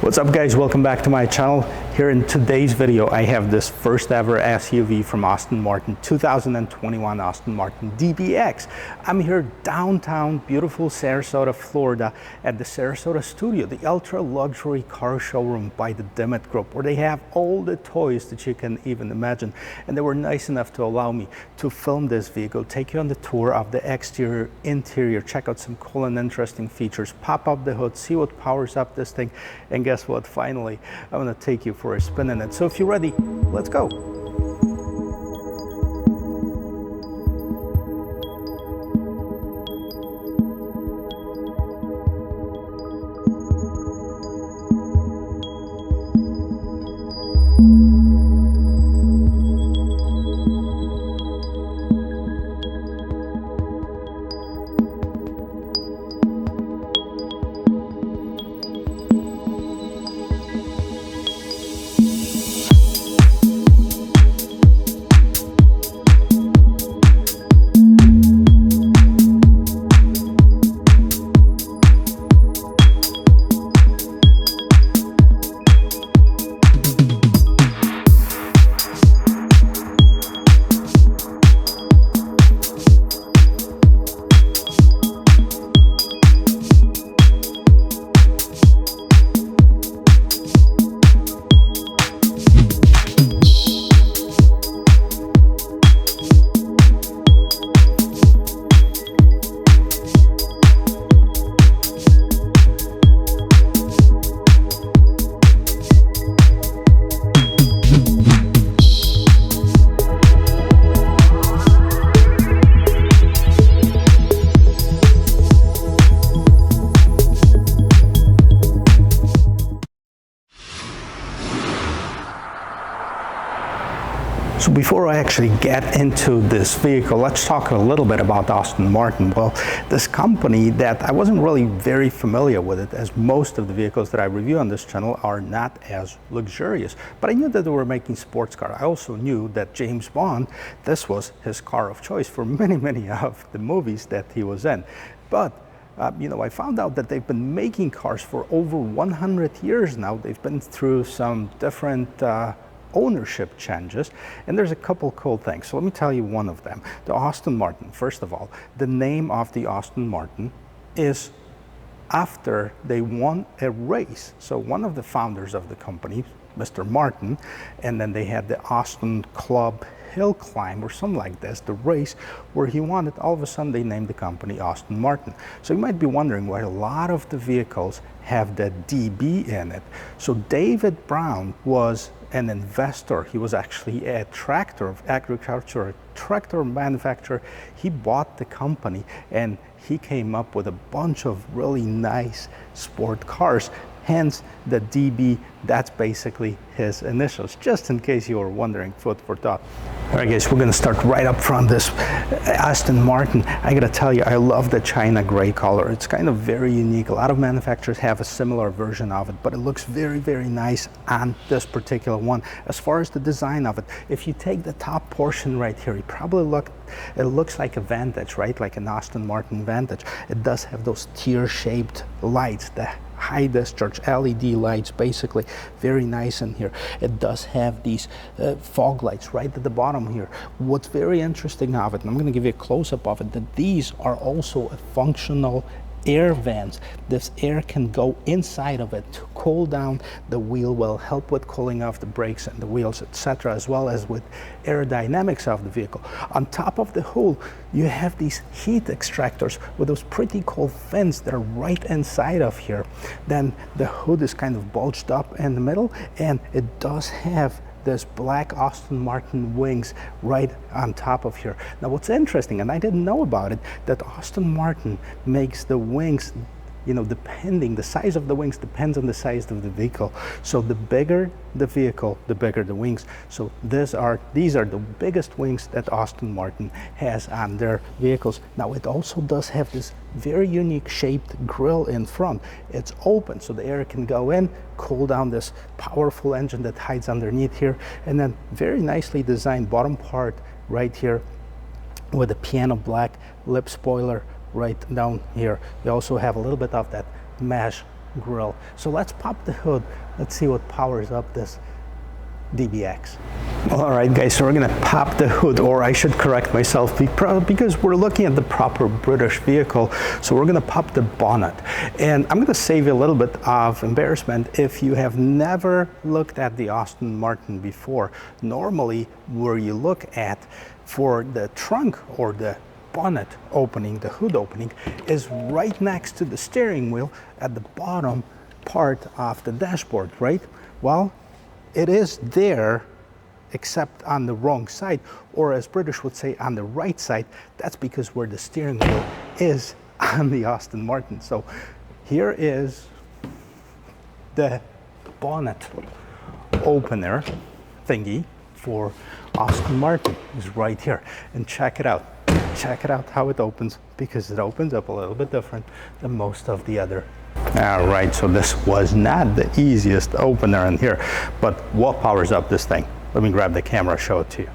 What's up guys, welcome back to my channel. Here in today's video I have this first ever SUV from Aston Martin, 2021 Aston Martin DBX. I'm here downtown beautiful Sarasota, Florida at the Sarasota studio, the ultra luxury car showroom by the Dimmitt Group, where they have all the toys that you can even imagine. And they were nice enough to allow me to film this vehicle, take you on the tour of the exterior, interior, check out some cool and interesting features, pop up the hood, see what powers up this thing, and guess what? Finally, I'm going to take you for a spin in it. So if you're ready, let's go. So before I actually get into this vehicle, let's talk a little bit about Aston Martin. Well, this company that I wasn't really very familiar with it, as most of the vehicles that I review on this channel are not as luxurious. But I knew that they were making sports cars. I also knew that James Bond, this was his car of choice for many of the movies that he was in. But I found out that they've been making cars for over 100 years now. They've been through some different ownership changes, and there's a couple cool things. So let me tell you one of them. The Aston Martin, first of all, the name of the Aston Martin is after they won a race. So one of the founders of the company, Mr. Martin, and then they had the Aston Club Hill Climb or something like this, the race where he won it. All of a sudden they named the company Aston Martin. So you might be wondering why a lot of the vehicles have the DB in it. So David Brown was an investor. He was actually a tractor manufacturer. He bought the company and he came up with a bunch of really nice sport cars. Hence the DB, that's basically his initials, just in case you were wondering, food for thought. All right guys, we're gonna start right up front. This Aston Martin, I gotta tell you, I love the China gray color. It's kind of very unique. A lot of manufacturers have a similar version of it, but it looks very nice on this particular one. As far as the design of it, if you take the top portion right here, it looks like a Vantage, right? Like an Aston Martin Vantage. It does have those tear-shaped lights, the high discharge LED lights, basically very nice in here. It does have these fog lights right at the bottom here. What's very interesting of it, and I'm going to give you a close-up of it, that these are also a functional air vents. This air can go inside of it to cool down the wheel well, help with cooling off the brakes and the wheels, etc., as well as with aerodynamics of the vehicle. On top of the hull, you have these heat extractors with those pretty cool fins that are right inside of here. Then the hood is kind of bulged up in the middle, and it does have this black Aston Martin wings right on top of here. Now what's interesting, and I didn't know about it, that Aston Martin makes the wings, the size of the wings depends on the size of the vehicle. So the bigger the vehicle, the bigger the wings. So these are the biggest wings that Aston Martin has on their vehicles. Now it also does have this very unique shaped grille in front. It's open so the air can go in, cool down this powerful engine that hides underneath here, and then very nicely designed bottom part right here with a piano black lip spoiler right down here. You also have a little bit of that mesh grille. So let's pop the hood. Let's see what powers up this DBX. All right, guys, so we're gonna pop the hood, or I should correct myself because we're looking at the proper British vehicle. So we're gonna pop the bonnet. And I'm gonna save you a little bit of embarrassment if you have never looked at the Aston Martin before. Normally, where you look at for the trunk or the bonnet opening, the hood opening, is right next to the steering wheel at the bottom part of the dashboard, right? Well, it is there, except on the wrong side, or as British would say, on the right side. That's because where the steering wheel is on the Aston Martin. So here is the bonnet opener thingy for Aston Martin, is right here. And check it out. Check it out how it opens, because it opens up a little bit different than most of the other. All right, so this was not the easiest opener in here, but what powers up this thing? Let me grab the camera, show it to you.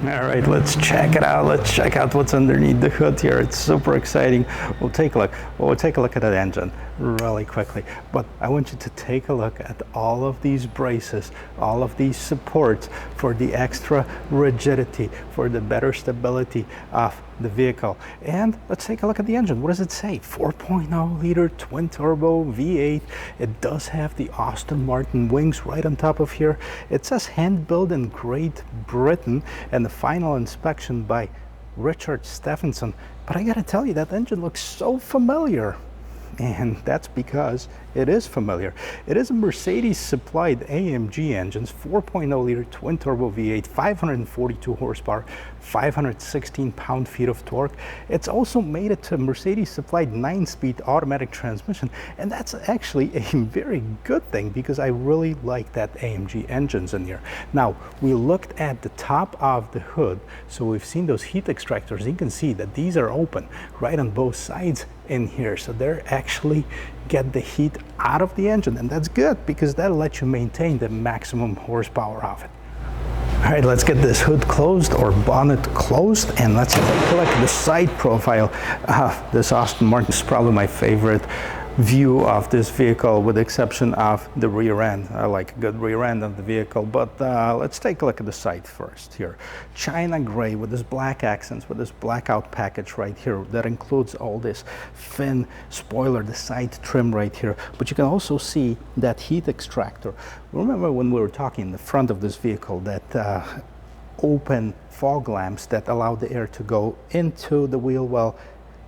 All right, let's check it out. Let's check out what's underneath the hood here. It's super exciting. We'll take a look. We'll take a look at that engine really quickly. But I want you to take a look at all of these braces, all of these supports for the extra rigidity, for the better stability of the vehicle. And let's take a look at the engine. What does it say? 4.0 liter twin turbo V8. It does have the Aston Martin wings right on top of here. It says hand built in Great Britain, and the final inspection by Richard Stephenson. But I gotta tell you, that engine looks so familiar. And that's because it is familiar. It is a Mercedes supplied AMG engines, 4.0 liter twin turbo V8, 542 horsepower, 516 pound-feet of torque. It's also made it to Mercedes supplied 9-speed automatic transmission. And that's actually a very good thing, because I really like that AMG engines in here. Now, we looked at the top of the hood. So we've seen those heat extractors. You can see that these are open right on both sides in here. So they're actually get the heat out of the engine, and that's good because that'll let you maintain the maximum horsepower of it. All right, let's get this hood closed, or bonnet closed, and let's take a look at the side profile of this Aston Martin. It's probably my favorite view of this vehicle, with the exception of the rear end. I like a good rear end of the vehicle, but let's take a look at the side first here. China gray with this black accents, with this blackout package right here that includes all this fin spoiler, the side trim right here. But you can also see that heat extractor. Remember when we were talking in the front of this vehicle, that open fog lamps that allow the air to go into the wheel well,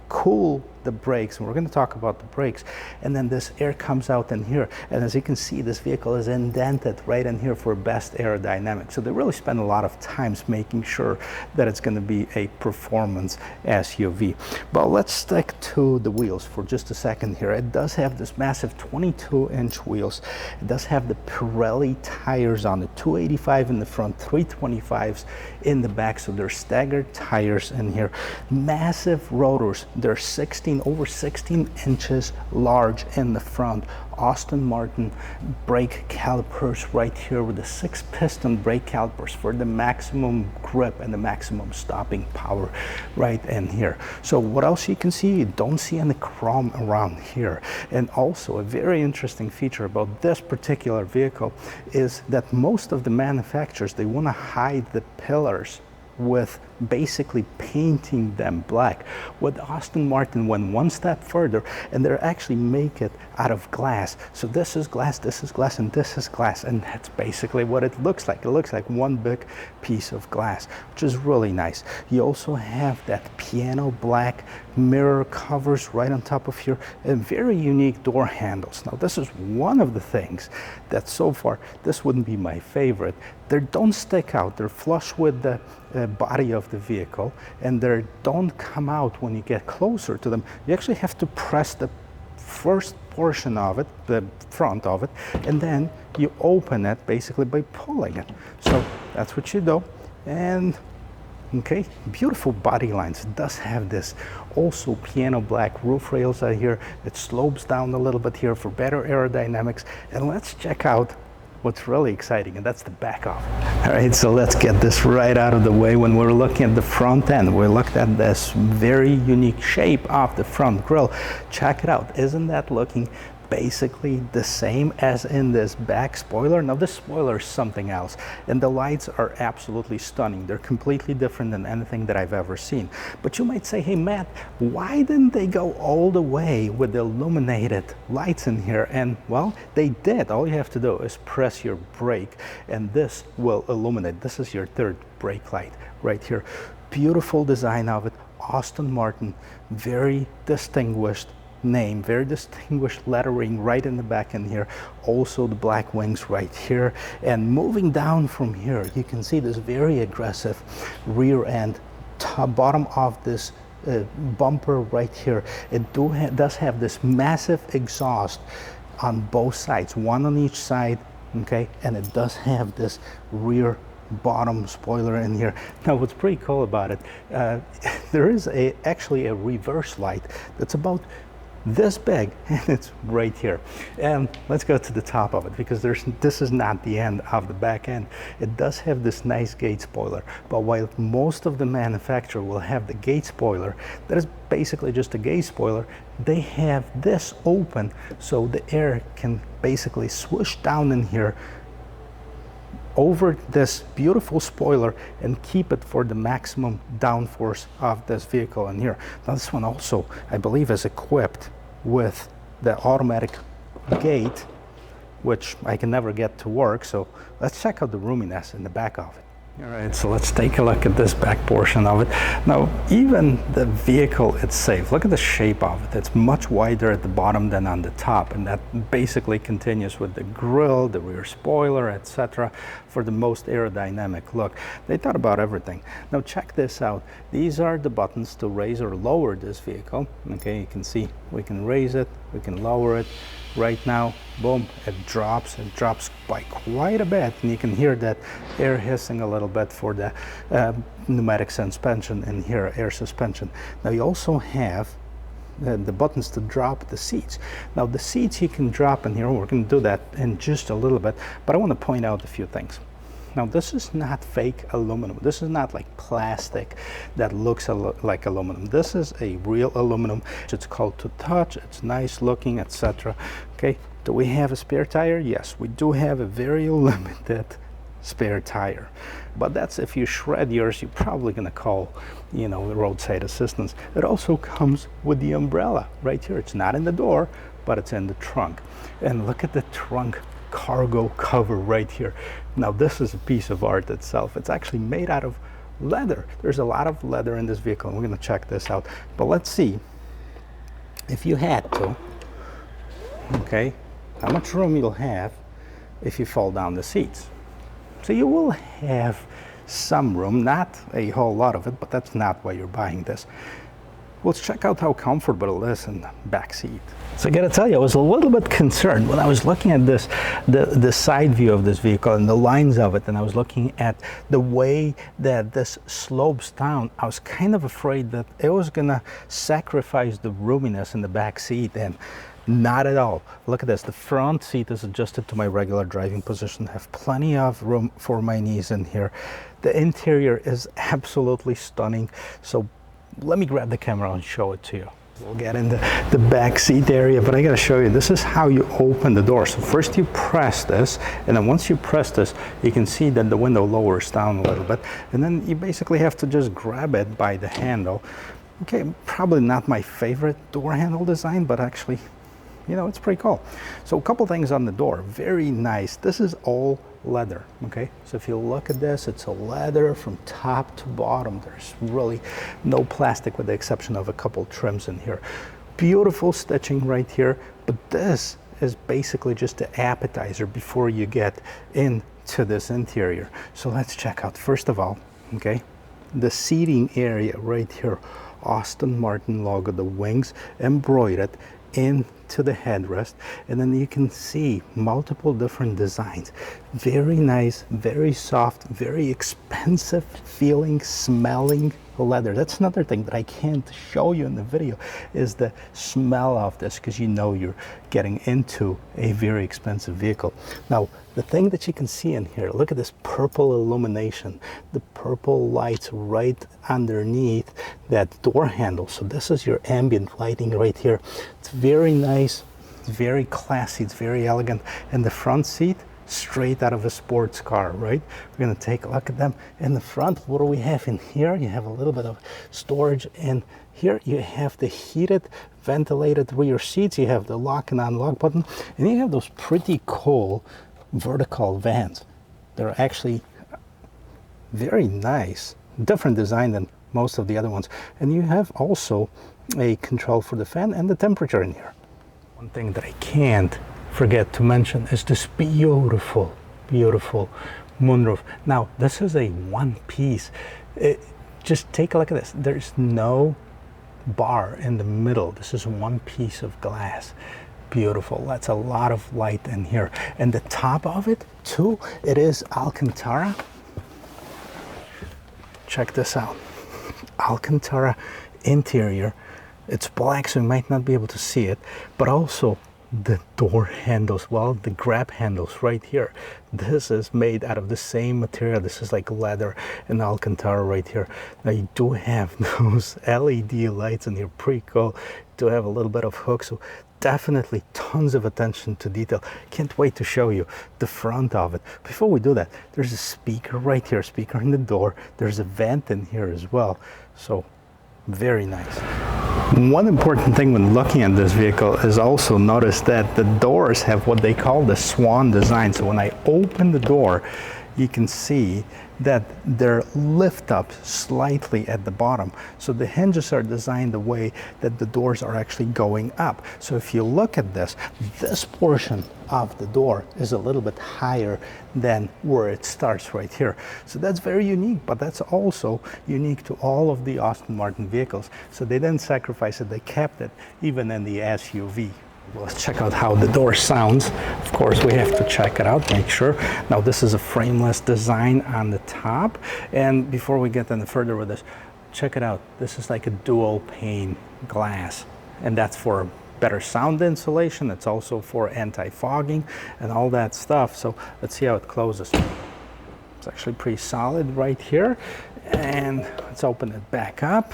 cool the brakes, and we're going to talk about the brakes, and then this air comes out in here, and as you can see, this vehicle is indented right in here for best aerodynamics. So they really spend a lot of times making sure that it's going to be a performance SUV. But let's stick to the wheels for just a second here. It does have this massive 22-inch wheels. It does have the Pirelli tires on it, 285 in the front, 325s in the back, so they're staggered tires in here. Massive rotors. They're over 16 inches large in the front. Aston Martin brake calipers right here, with the 6-piston brake calipers for the maximum grip and the maximum stopping power right in here. So what else you can see? You don't see any chrome around here. And also a very interesting feature about this particular vehicle is that most of the manufacturers, they want to hide the pillars with basically painting them black. With Aston Martin went one step further, and they actually make it out of glass. So this is glass, and this is glass, and that's basically what it looks like. It looks like one big piece of glass, which is really nice. You also have that piano black mirror covers right on top of here, and very unique door handles. Now this is one of the things that so far, this wouldn't be my favorite. They don't stick out. They're flush with the body of the vehicle, and they don't come out when you get closer to them. You actually have to press the first portion of it, the front of it, and then you open it basically by pulling it. So that's what you do. And okay, beautiful body lines. It does have this also piano black roof rails out here. It slopes down a little bit here for better aerodynamics. And let's check out what's really exciting, and that's the back of it. All right, so let's get this right out of the way. When we're looking at the front end, we looked at this very unique shape of the front grille. Check it out. Isn't that looking basically the same as in this back spoiler. Now this spoiler is something else, and the lights are absolutely stunning. They're completely different than anything that I've ever seen. But you might say, hey Matt, why didn't they go all the way with the illuminated lights in here? And well, they did. All you have to do is press your brake and this will illuminate. This is your third brake light right here. Beautiful design of it. Aston Martin, very distinguished name, very distinguished lettering right in the back in here. Also the black wings right here. And moving down from here, you can see this very aggressive rear end, top, bottom of this bumper right here. It does have this massive exhaust on both sides, one on each side, okay? And it does have this rear bottom spoiler in here. Now what's pretty cool about it, there is actually a reverse light that's about this big, and it's right here. And let's go to the top of it, because this is not the end of the back end. It does have this nice gate spoiler, but while most of the manufacturer will have the gate spoiler, that is basically just a gate spoiler, they have this open so the air can basically swoosh down in here over this beautiful spoiler and keep it for the maximum downforce of this vehicle in here. Now this one also, I believe, is equipped with the automatic gate, which I can never get to work. So let's check out the roominess in the back of it. All right, so let's take a look at this back portion of it. Now, even the vehicle itself, look at the shape of it. It's much wider at the bottom than on the top, and that basically continues with the grille, the rear spoiler, etc. for the most aerodynamic look. They thought about everything. Now, check this out. These are the buttons to raise or lower this vehicle. Okay, you can see we can raise it, we can lower it. Right now, boom, it drops by quite a bit, and you can hear that air hissing a little bit for the pneumatic suspension in here, air suspension. Now you also have the buttons to drop the seats. Now the seats you can drop in here, we're going to do that in just a little bit, but I want to point out a few things. Now this is not fake aluminum. This is not like plastic that looks like aluminum. This is a real aluminum. It's called to touch. It's nice looking, etc. Okay, do we have a spare tire? Yes, we do have a very limited spare tire. But that's if you shred yours, you're probably gonna call, you know, the roadside assistance. It also comes with the umbrella right here. It's not in the door, but it's in the trunk. And look at the trunk cargo cover right here. Now this is a piece of art itself. It's actually made out of leather. There's a lot of leather in this vehicle, and we're going to check this out. But let's see if you had to, okay, how much room you'll have if you fold down the seats. So you will have some room, not a whole lot of it, but that's not why you're buying this. Let's check out how comfortable it is in the back seat. So I gotta tell you, I was a little bit concerned when I was looking at this, the side view of this vehicle and the lines of it, and I was looking at the way that this slopes down. I was kind of afraid that it was gonna sacrifice the roominess in the back seat, and not at all. Look at this. The front seat is adjusted to my regular driving position. I have plenty of room for my knees in here. The interior is absolutely stunning. So let me grab the camera and show it to you. We'll get into the back seat area, but I gotta show you, this is how you open the door. So first you press this, and then once you press this, you can see that the window lowers down a little bit, and then you basically have to just grab it by the handle. Okay, probably not my favorite door handle design, but actually, you know, it's pretty cool. So a couple things on the door, very nice. This is all leather, okay? So if you look at this, it's a leather from top to bottom. There's really no plastic with the exception of a couple trims in here. Beautiful stitching right here, but this is basically just the appetizer before you get into this interior. So let's check out, first of all, okay, the seating area right here. Aston Martin logo, the wings embroidered into the headrest, and then you can see multiple different designs. Very nice, very soft, very expensive feeling, smelling leather. That's another thing that I can't show you in the video, is the smell of this, because you know you're getting into a very expensive vehicle. Now, the thing that you can see in here, look at this purple illumination, the purple lights right underneath that door handle. So this is your ambient lighting right here. It's very nice, very classy, it's very elegant. And the front seat, straight out of a sports car, right? We're gonna take a look at them in the front. What do we have in here? You have a little bit of storage, and here you have the heated, ventilated rear seats. You have the lock and unlock button, and you have those pretty cool vertical vents. They're actually very nice, different design than most of the other ones. And you have also a control for the fan and the temperature in here. One thing that I can't forget to mention is this beautiful, beautiful moonroof. Now, this is a one piece. Just take a look at this. There's no bar in the middle. This is one piece of glass. Beautiful. That's a lot of light in here. And the top of it too, it is Alcantara. Check this out. Alcantara interior. It's black, so you might not be able to see it, but also the door handles, well, the grab handles right here. This is made out of the same material. This is like leather and Alcantara right here. Now you do have those LED lights in here, pretty cool. You do have a little bit of hook, so definitely tons of attention to detail. Can't wait to show you the front of it. Before we do that, there's a speaker right here, speaker in the door. There's a vent in here as well. So very nice. One important thing when looking at this vehicle is also notice that the doors have what they call the swan design. So when I open the door, you can see that they're lift up slightly at the bottom. So the hinges are designed the way that the doors are actually going up. So if you look at this portion of the door is a little bit higher than where it starts right here. So that's very unique, but that's also unique to all of the Aston Martin vehicles. So they didn't sacrifice it, they kept it even in the SUV. Let's check out how the door sounds. Of course, we have to check it out, make sure. Now, this is a frameless design on the top. And before we get any further with this, check it out. This is like a dual pane glass, and that's for better sound insulation. It's also for anti-fogging and all that stuff. So let's see how it closes. It's actually pretty solid right here. And let's open it back up.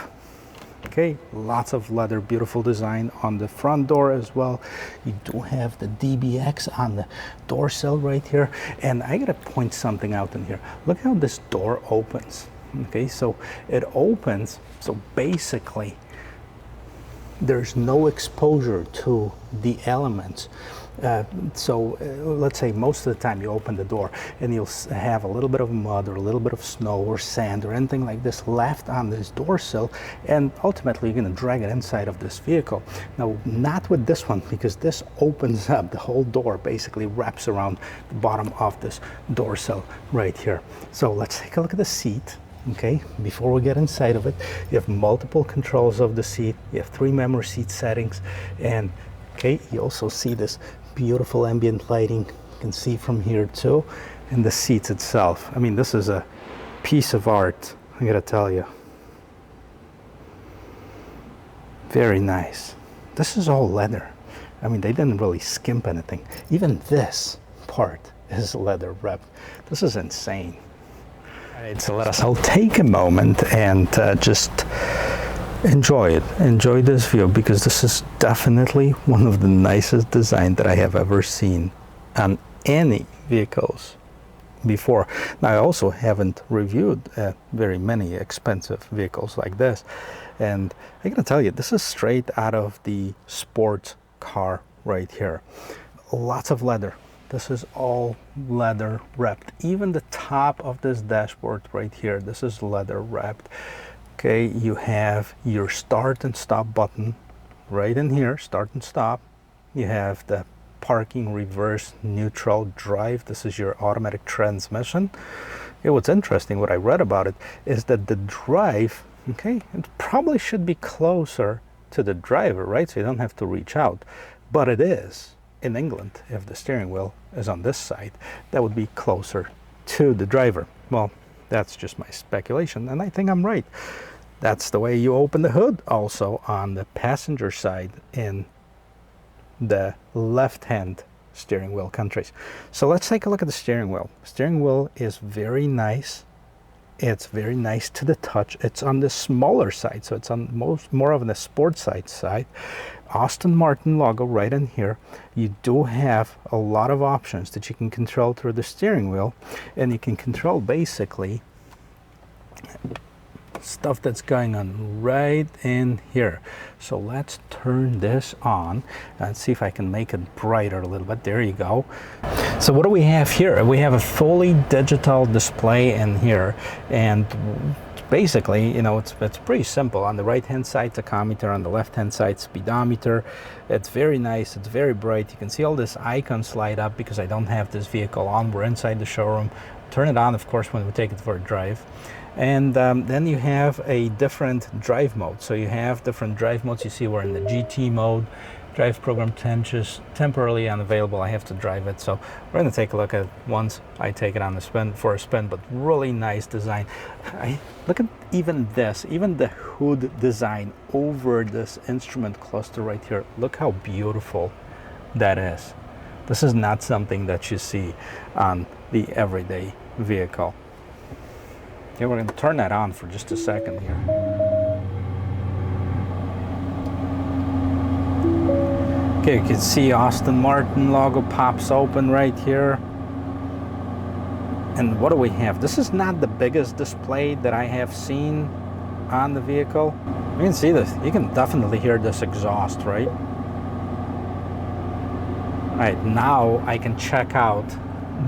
Okay, lots of leather, beautiful design on the front door as well. You do have the DBX on the door sill right here. And I gotta point something out in here. Look how this door opens. Okay, so it opens, so basically there's no exposure to the elements. Let's say most of the time you open the door and you'll have a little bit of mud or a little bit of snow or sand or anything like this left on this door sill, and ultimately you're going to drag it inside of this vehicle. Now, not with this one, because this opens up. The whole door basically wraps around the bottom of this door sill right here. So let's take a look at the seat. Okay, before we get inside of it, you have multiple controls of the seat. You have 3 memory seat settings, and okay, you also see this beautiful ambient lighting. You can see from here too, and the seats itself. I mean, this is a piece of art, I gotta tell you. Very nice. This is all leather. I mean, they didn't really skimp anything. Even this part is leather wrapped. This is insane. All right, so let us all take a moment and just enjoy it. Enjoy this view, because this is definitely one of the nicest designs that I have ever seen on any vehicles before. Now, I also haven't reviewed very many expensive vehicles like this, and I gotta tell you, this is straight out of the sports car right here. Lots of leather. This is all leather wrapped. Even the top of this dashboard right here, this is leather wrapped. Okay, you have your start and stop button right in here, start and stop. You have the parking, reverse, neutral, drive. This is your automatic transmission. Okay, what's interesting, what I read about it, is that the drive, okay, it probably should be closer to the driver, right? So you don't have to reach out, but it is. In England, if the steering wheel is on this side, that would be closer to the driver. Well, that's just my speculation, and I think I'm right. That's the way you open the hood also on the passenger side in the left-hand steering wheel countries. So let's take a look at the steering wheel. Steering wheel is very nice. It's very nice to the touch. It's on the smaller side, so it's on more of the sport side, Aston Martin logo right in here. You do have a lot of options that you can control through the steering wheel, and you can control basically stuff that's going on right in here. So let's turn this on and see if I can make it brighter a little bit. There you go. So what do we have here? We have a fully digital display in here, and basically, you know, it's pretty simple. On the right hand side, tachometer. On the left hand side, speedometer. It's very nice. It's very bright. You can see all this icons light up because I don't have this vehicle on. We're inside the showroom. Turn it on, of course, when we take it for a drive. And then you have a different drive mode. So you have different drive modes. You see we're in the GT mode. Drive program changes temporarily unavailable. I have to drive it, so we're going to take a look at it once I take it on the spin for a spin. But really nice design. Look at even this, even the hood design over this instrument cluster right here. Look how beautiful that is. This is not something that you see on the everyday vehicle. Okay, we're going to turn that on for just a second here. Okay, you can see Aston Martin logo pops open right here. And what do we have? This is not the biggest display that I have seen on the vehicle. You can see this. You can definitely hear this exhaust, right? All right, now I can check out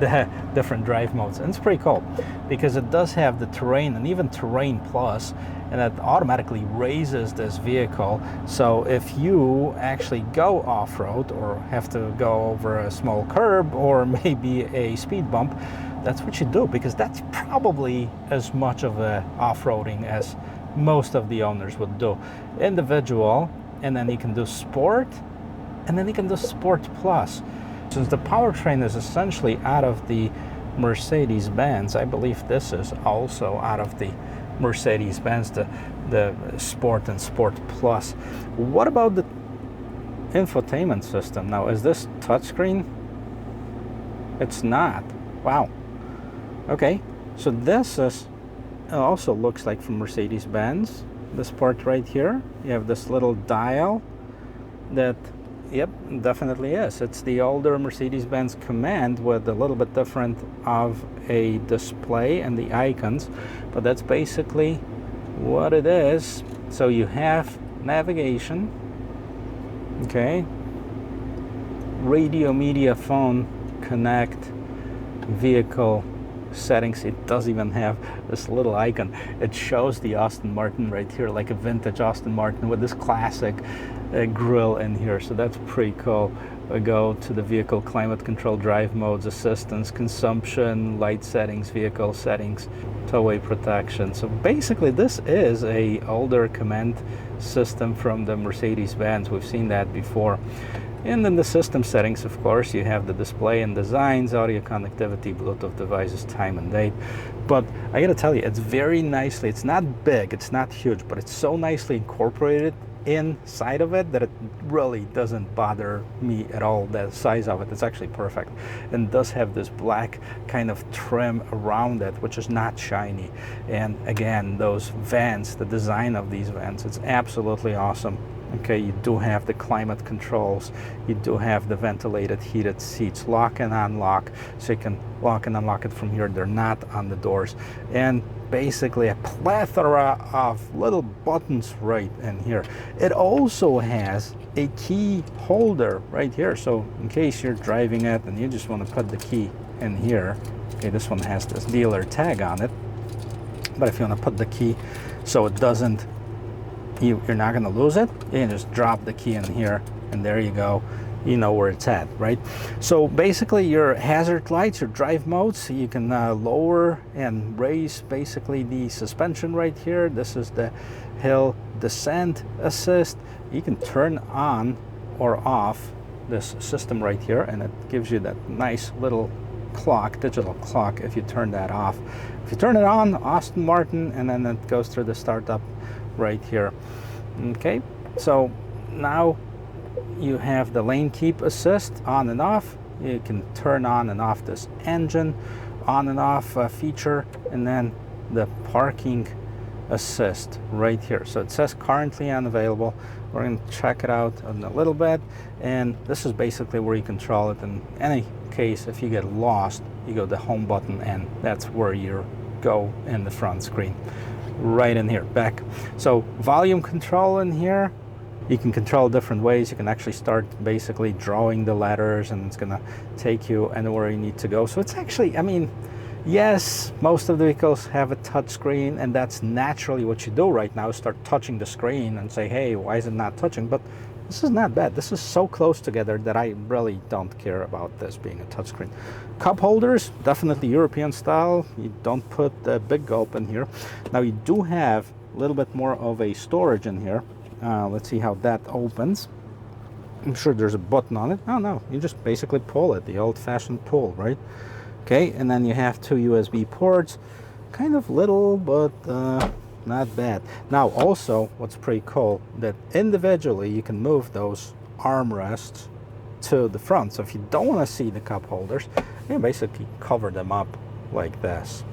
the different drive modes, and it's pretty cool because it does have the terrain and even terrain plus, and it automatically raises this vehicle. So if you actually go off-road or have to go over a small curb or maybe a speed bump, that's what you do, because that's probably as much of a off-roading as most of the owners would do. Individual, and then you can do sport, and then you can do sport plus. Since the powertrain is essentially out of the Mercedes-Benz, I believe this is also out of the Mercedes-Benz, the Sport and Sport Plus. What about the infotainment system? Now, is this touchscreen? It's not. Wow. Okay, so this is also looks like from Mercedes-Benz. This part right here, you have this little dial that, yep, definitely is. It's the older Mercedes-Benz Command with a little bit different of a display and the icons, but that's basically what it is. So you have navigation, okay, radio, media, phone, connect, vehicle settings. It does even have this little icon. It shows the Aston Martin right here, like a vintage Aston Martin with this classic grille in here. So that's pretty cool. We go to the vehicle climate control, drive modes, assistance, consumption, light settings, vehicle settings, tow-away protection. So basically this is a older command system from the Mercedes-Benz. We've seen that before. And then the system settings, of course, you have the display and designs, audio connectivity, Bluetooth devices, time and date. But I gotta tell you, it's very nicely, it's not big, it's not huge, but it's so nicely incorporated inside of it that it really doesn't bother me at all. The size of it, it's actually perfect, and does have this black kind of trim around it, which is not shiny. And again, those vents, the design of these vents, it's absolutely awesome. Okay, you do have the climate controls, you do have the ventilated heated seats, lock and unlock, so you can lock and unlock it from here. They're not on the doors. And basically a plethora of little buttons right in here. It also has a key holder right here, so in case you're driving it and you just want to put the key in here. Okay, this one has this dealer tag on it, but if you want to put the key so it doesn't, you're not going to lose it, you can just drop the key in here and there you go. You know where it's at, right? So basically your hazard lights, your drive modes, you can lower and raise basically the suspension right here. This is the hill descent assist. You can turn on or off this system right here, and it gives you that nice little clock, digital clock, if you turn that off. If you turn it on, Aston Martin, and then it goes through the startup right here. Okay, so now you have the lane keep assist on and off. You can turn on and off this engine on and off feature, and then the parking assist right here. So it says currently unavailable. We're going to check it out in a little bit, and this is basically where you control it. In any case, if you get lost, you go to the home button, and that's where you go in the front screen, right in here, back. So volume control in here, you can control different ways. You can actually start basically drawing the letters, and it's gonna take you anywhere you need to go. So it's actually, I mean, yes, most of the vehicles have a touch screen, and that's naturally what you do right now, is start touching the screen and say, hey, why is it not touching? But this is not bad. This is so close together that I really don't care about this being a touchscreen. Cup holders, definitely European style. You don't put the big gulp in here. Now you do have a little bit more of a storage in here. Let's see how that opens. I'm sure there's a button on it. Oh no, you just basically pull it, the old-fashioned pull, right? Okay, and then you have 2 USB ports. Kind of little, but not bad. Now also, what's pretty cool, that individually you can move those armrests to the front. So if you don't want to see the cup holders, you can basically cover them up like this.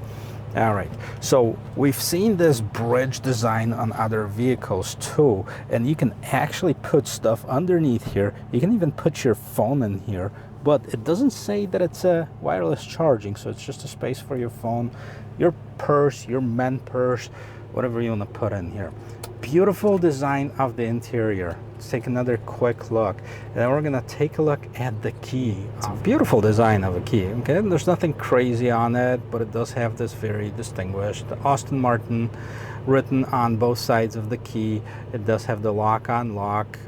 All right, so we've seen this bridge design on other vehicles too, and you can actually put stuff underneath here. You can even put your phone in here, but it doesn't say that it's a wireless charging, so it's just a space for your phone, your purse, your men purse, whatever you want to put in here. Beautiful design of the interior. Let's take another quick look, and then we're gonna take a look at the key. It's a beautiful design of a key. Okay, there's nothing crazy on it, but it does have this very distinguished Aston Martin written on both sides of the key. It does have the lock on lock.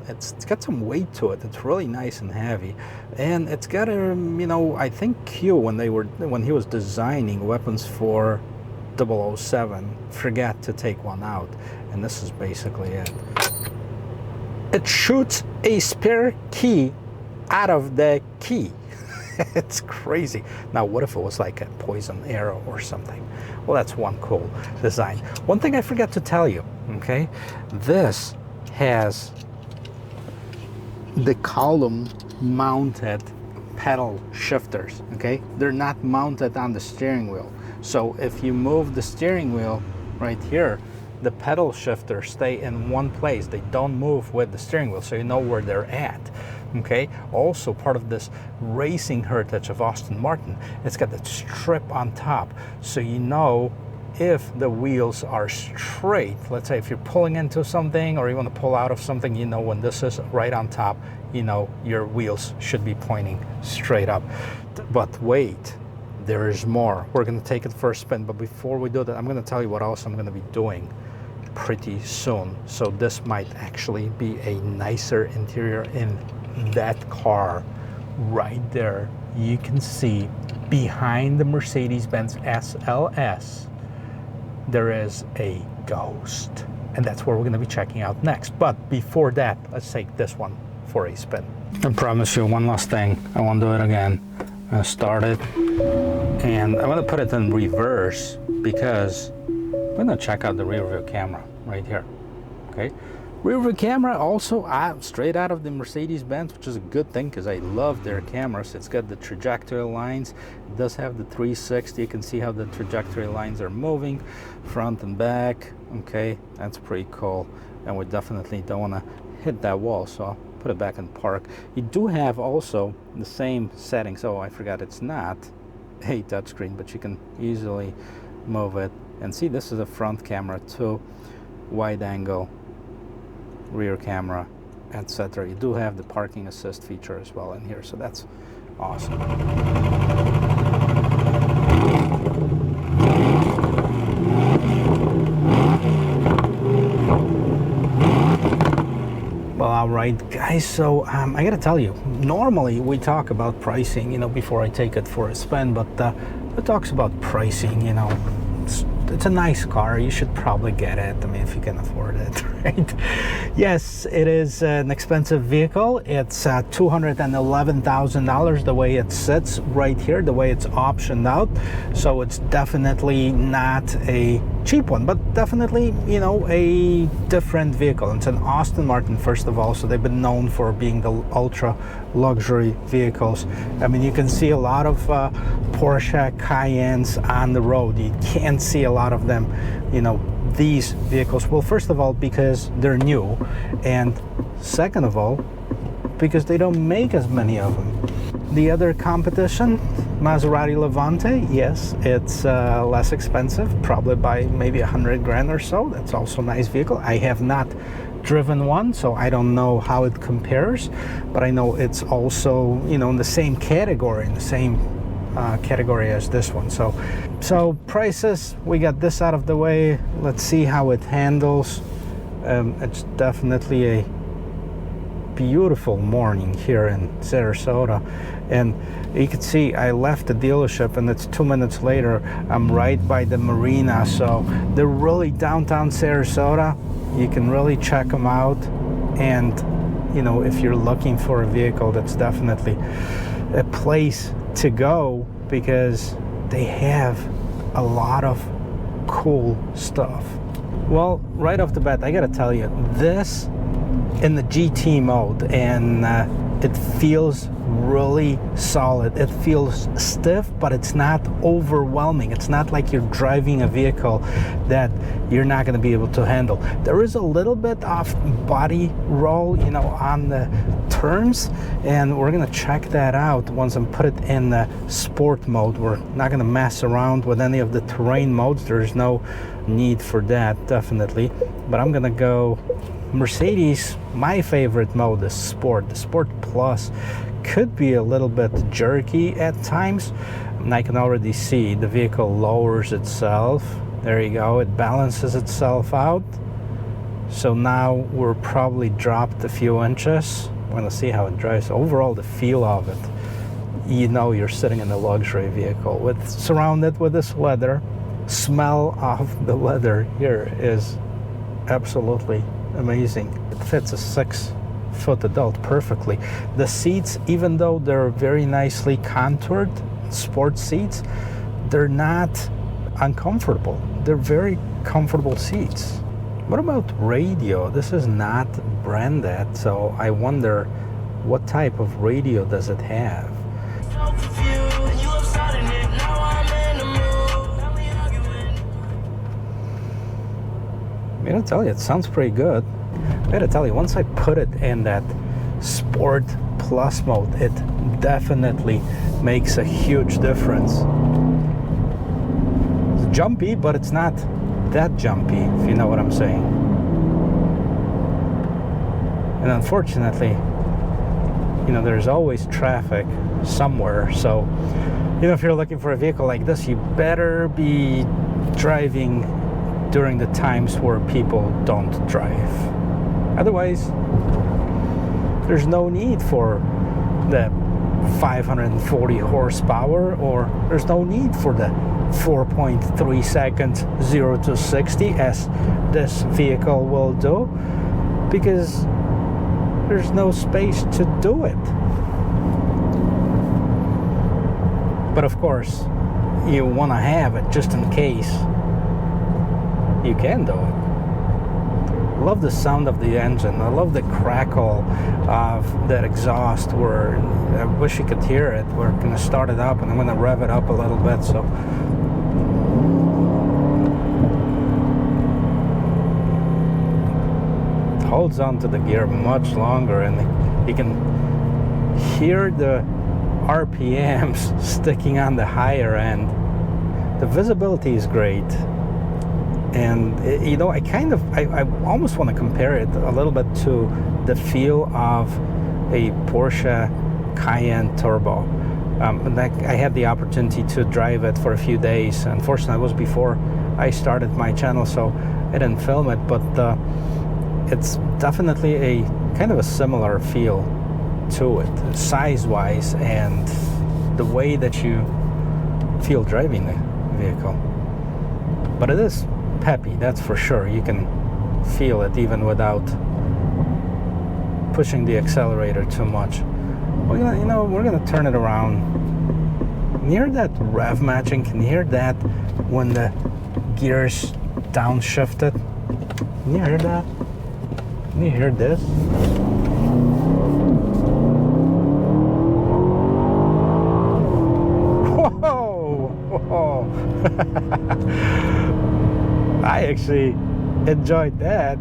It's got some weight to it. It's really nice and heavy, and it's got a, you know, I think Q, when he was designing weapons for 007, forgot to take one out, and this is basically it. It shoots a spare key out of the key. It's crazy. Now, what if it was like a poison arrow or something? Well, that's one cool design. One thing I forgot to tell you, okay? This has the column mounted pedal shifters, okay? They're not mounted on the steering wheel. So if you move the steering wheel right here, the pedal shifters stay in one place. They don't move with the steering wheel, so you know where they're at. Okay, also part of this racing heritage of Aston Martin, it's got that strip on top, so you know if the wheels are straight. Let's say if you're pulling into something or you want to pull out of something, you know when this is right on top, you know your wheels should be pointing straight up. But wait, there is more. We're going to take it for a spin, but before we do that, I'm going to tell you what else I'm going to be doing pretty soon. So this might actually be a nicer interior in that car. Right there, you can see behind the Mercedes-Benz SLS, there is a ghost, and that's where we're going to be checking out next. But before that, let's take this one for a spin. I promise you one last thing. I won't do it again. I'm going to start it, and I'm going to put it in reverse because I'm going to check out the rear view camera right here. Okay, rear view camera also straight out of the Mercedes-Benz, which is a good thing because I love their cameras. It's got the trajectory lines. It does have the 360. You can see how the trajectory lines are moving front and back. Okay, that's pretty cool, and we definitely don't want to hit that wall, so I'll put it back in park. You do have also the same settings. Oh, I forgot, it's not a touchscreen, but you can easily move it. And see, this is a front camera too, wide angle, rear camera, etc. You do have the parking assist feature as well in here, so that's awesome. Well, all right, guys, so I gotta tell you, normally we talk about pricing, you know, before I take it for a spin, but it talks about pricing, you know. It's a nice car. You should probably get it. I mean, if you can afford it, right? Yes, it is an expensive vehicle. It's $211,000 the way it sits right here, the way it's optioned out. So it's definitely not a cheap one, but definitely, you know, a different vehicle. It's an Aston Martin, first of all, so they've been known for being the ultra luxury vehicles. I mean, you can see a lot of Porsche Cayennes on the road. You can't see a lot of them, you know, these vehicles? Well, first of all, because they're new, and second of all, because they don't make as many of them. The other competition, Maserati Levante, yes, it's less expensive, probably by maybe 100 grand or so. That's also a nice vehicle. I have not driven one, so I don't know how it compares, but I know it's also, you know, in the same category, category as this one. So prices, we got this out of the way. Let's see how it handles. It's definitely a beautiful morning here in Sarasota, and you can see I left the dealership and it's 2 minutes later. I'm right by the marina, so they're really downtown Sarasota. You can really check them out, and you know, if you're looking for a vehicle, that's definitely a place to go, because they have a lot of cool stuff. Well, right off the bat, I gotta tell you, this in the GT mode, and it feels really solid. It feels stiff, but it's not overwhelming. It's not like you're driving a vehicle that you're not going to be able to handle. There is a little bit of body roll, you know, on the turns, and we're going to check that out once I put it in the sport mode. We're not going to mess around with any of the terrain modes. There's no need for that, definitely. But I'm going to go Mercedes. My favorite mode is Sport. The Sport Plus could be a little bit jerky at times, and I can already see the vehicle lowers itself. There you go, it balances itself out. So now we're probably dropped a few inches. We're gonna see how it drives. Overall, the feel of it, you know you're sitting in a luxury vehicle surrounded with this leather. Smell of the leather here is absolutely amazing. It fits a 6-foot adult perfectly. The seats, even though they're very nicely contoured sports seats, they're not uncomfortable. They're very comfortable seats. What about radio? This is not branded, so I wonder what type of radio does it have. I gotta tell you, it sounds pretty good. I gotta tell you, once I put it in that Sport Plus mode, it definitely makes a huge difference. It's jumpy, but it's not that jumpy, if you know what I'm saying. And unfortunately, you know, there's always traffic somewhere, so, you know, if you're looking for a vehicle like this, you better be driving during the times where people don't drive. Otherwise, there's no need for the 540 horsepower, or there's no need for the 4.3 seconds 0 to 60 as this vehicle will do, because there's no space to do it. But of course, you want to have it just in case. You can do it. I love the sound of the engine. I love the crackle of that exhaust, where I wish you could hear it. We're going to start it up, and I'm going to rev it up a little bit. So it holds on to the gear much longer, and you can hear the RPMs sticking on the higher end. The visibility is great. And you know, I almost want to compare it a little bit to the feel of a Porsche Cayenne Turbo. I had the opportunity to drive it for a few days. Unfortunately, it was before I started my channel, so I didn't film it, but it's definitely a kind of a similar feel to it, size-wise, and the way that you feel driving the vehicle. But it is peppy, that's for sure. You can feel it even without pushing the accelerator too much. We're gonna turn it around. Can you hear that rev matching? Can you hear that when the gears downshifted? Can you hear that? Can you hear this? Whoa! Whoa! I actually enjoyed that.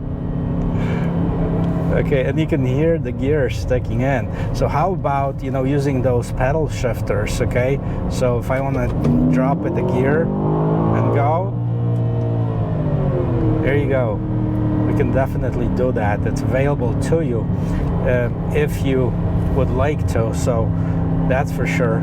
Okay, and you can hear the gears sticking in. So how about, you know, using those pedal shifters, okay? So if I want to drop it a gear and go, there you go. We can definitely do that. It's available to you if you would like to, so that's for sure.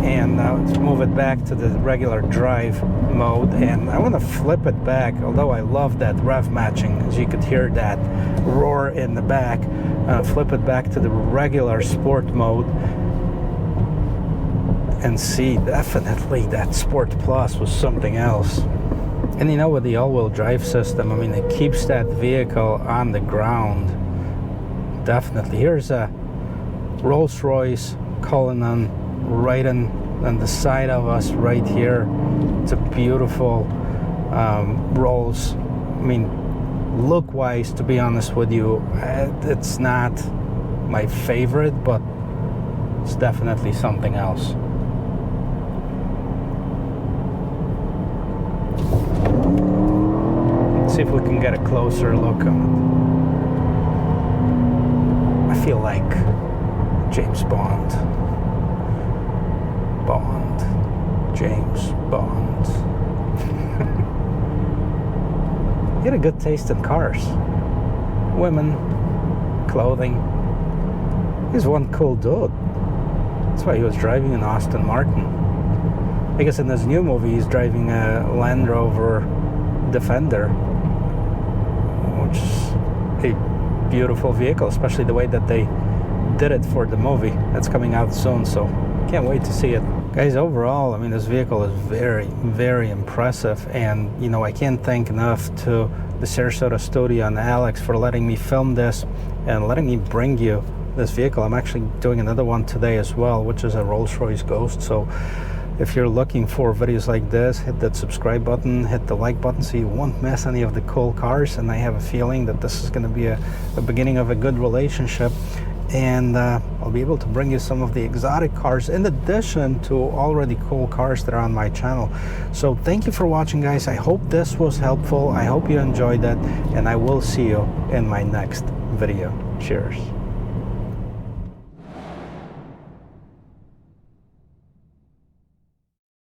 And now let's move it back to the regular drive mode, and I want to flip it back, although I love that rev matching, as you could hear that roar in the back. Flip it back to the regular sport mode and see definitely that Sport Plus was something else. And you know, with the all-wheel drive system, I mean, it keeps that vehicle on the ground. Definitely. Here's a Rolls-Royce Cullinan right on the side of us right here. It's a beautiful Rolls. I mean, look-wise, to be honest with you, it's not my favorite, but it's definitely something else. Let's see if we can get a closer look on it. I feel like James Bond. James Bond. He had a good taste in cars. Women, clothing. He's one cool dude. That's why he was driving an Aston Martin. I guess in this new movie he's driving a Land Rover Defender, which is a beautiful vehicle, especially the way that they did it for the movie. That's coming out soon, so can't wait to see it. Guys, overall, I mean, this vehicle is very, very impressive, and you know, I can't thank enough to the Sarasota studio and Alex for letting me film this and letting me bring you this vehicle. I'm actually doing another one today as well, which is a Rolls-Royce Ghost. So if you're looking for videos like this, hit that subscribe button, hit the like button so you won't miss any of the cool cars. And I have a feeling that this is going to be a beginning of a good relationship. And I'll be able to bring you some of the exotic cars in addition to already cool cars that are on my channel. So thank you for watching, guys. I hope this was helpful. I hope you enjoyed it, and I will see you in my next video. Cheers.